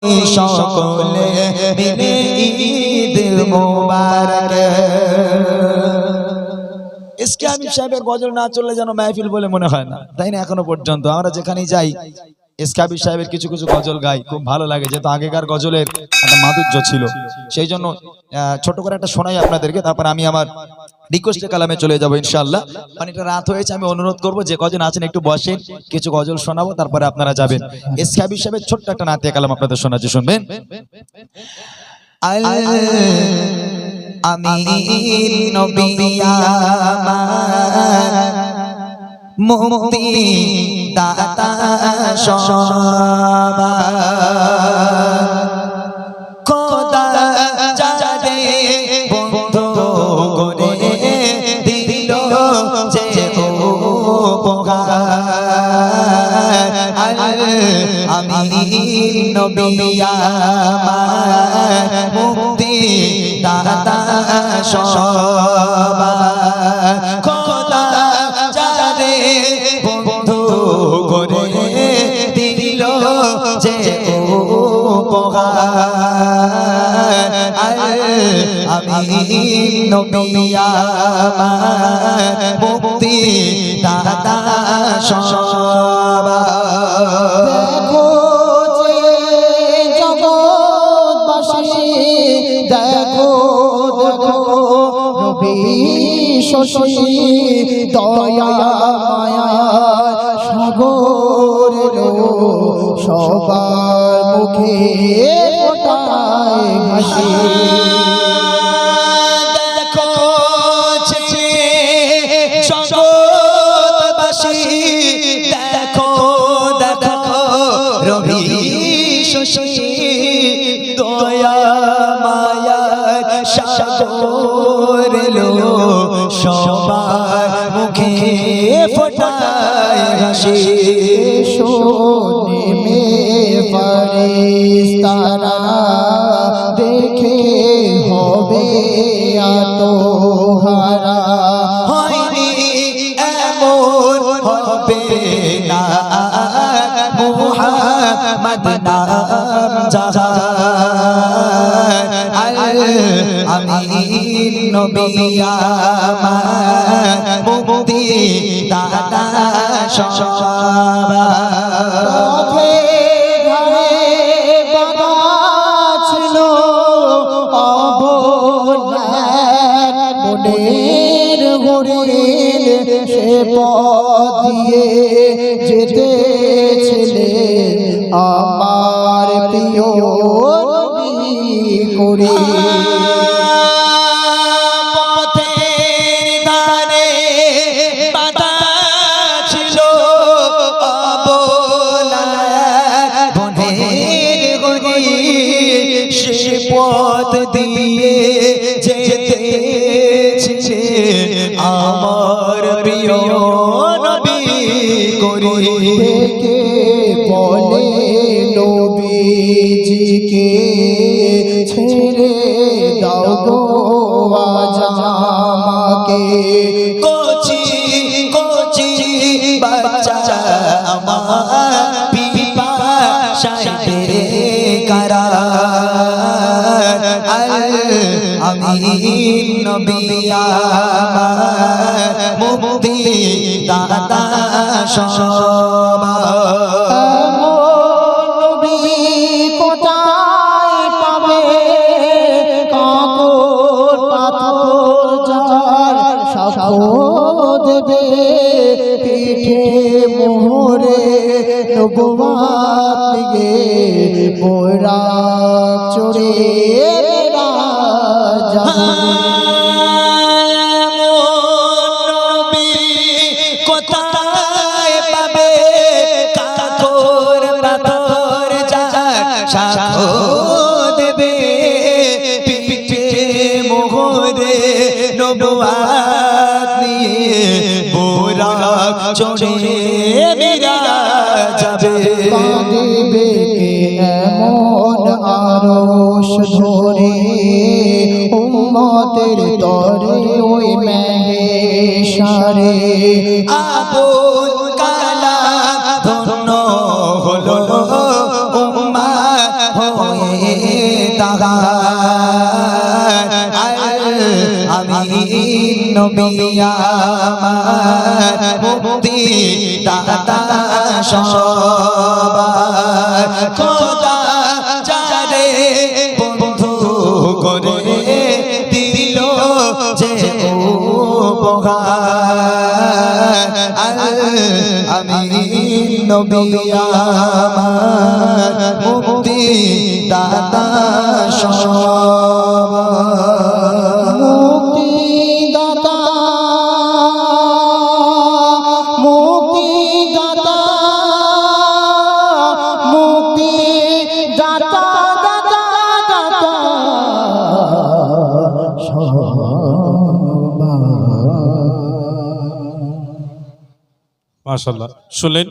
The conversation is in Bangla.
সকলে মিলে ঈদ মোবারক। এসকে হাবিব সাহেবের গজল না চললে যেন মাহফিল বলে মনে হয় না, তাই না? এখনো পর্যন্ত আমরা যেখানেই যাই এসকে হাবিব সাহেবের কিছু কিছু গজল গাই, খুব ভালো লাগে, যেহেতু আগেকার গজলের একটা মাধুর্য ছিল। সেই জন্য ছোট করে একটা শোনাই আপনাদেরকে, তারপর আমি আমার রিকোয়েস্টের কালামে চলে যাবো ইনশাআল্লাহ। অনেকটা রাত হয়েছে, আমি অনুরোধ করবো যে কজন আছেন একটু বসেন, কিছু গজল শোনাবো, তারপরে আপনারা যাবেন। এসকে হাবিব সাহেবের ছোট্ট একটা নাতিয়া কালাম আপনাদের শোনাচ্ছি, শুনবেন। আমিন নবী আমার মুক্তি দাতা সবার, খোদা যারে বন্ধু করে দিল যে উপহার। আমিন নবী আমার মুক্তি দাতা সবার, খোদা যারে বন্ধু করে দিল যে উপহার। আমিন নবী আমার মুক্তি দাতা সবার। দেখো যে জগৎবাসী, দেখো দেখো রবি শশী, দয়া মায়া সাগর এলো, সবার মুখে ফোটায় হাসি। দেখো যে জগৎবাসী, দেখো দেখো রবি শশী, দয়া মায়ার সাগর এলো, সবার মুখে ফোটায় হাসি। নেমে ফারিস্তারা দেখে হবে আত্মহারা, হয়নি এমন হবে না মুহাম্মদ নাম যার। আমিন নবী আমার মুক্তি দাতা সবার। পথে ধারে বাঁধা ছিল অবলার মনের হরিণ, সে পথ দিয়ে যেতেছিলেন আমার প্রিয় নবী করে। পথের ধারে বাঁধা ছিল অবলার মনের হরিণ, সে পথ দিয়ে যেতেছে আমার প্রিয় নবী করে। কে বলে নবীজিকে ছেড়ে দাও গো আজ আমাকে, কোচি কোচি বাচ্চা আমার পিপাসায় বেকারার। আমিন নবী আমার মুক্তি দাতা সবার। নবী কোথায় পাবে, কাকর পাথর যার সাক্ষ্য দেবে, পিঠে মোহরে নবুয়াত গে মোরা চড়ে মেরা যাবে। কোথায় পাবে কাকর পাথর যার সাক্ষ্য দেবে, পিঠে মোহরে নবুয়াত নিয়ে বোরাক চড়ে মেরা যাবে। কাঁদিবে কে এমন আরশ ধরে, উম্মতের তরে ওই মেহেশারে। আবুল কালাম ধন্য হলো উম্মাহ হয়ে দাঁড়ায় আমি নবী আমার মুক্তি দাতা সবার খোদা যারে বন্ধু করে দিল যে উপহার আমি নবী আমার মুক্তি দাতা সবার মুক্তি দাতা মুক্তি দাতা মুক্তি দাতা দাতা দাতা মাশাআল্লাহ শুনলেন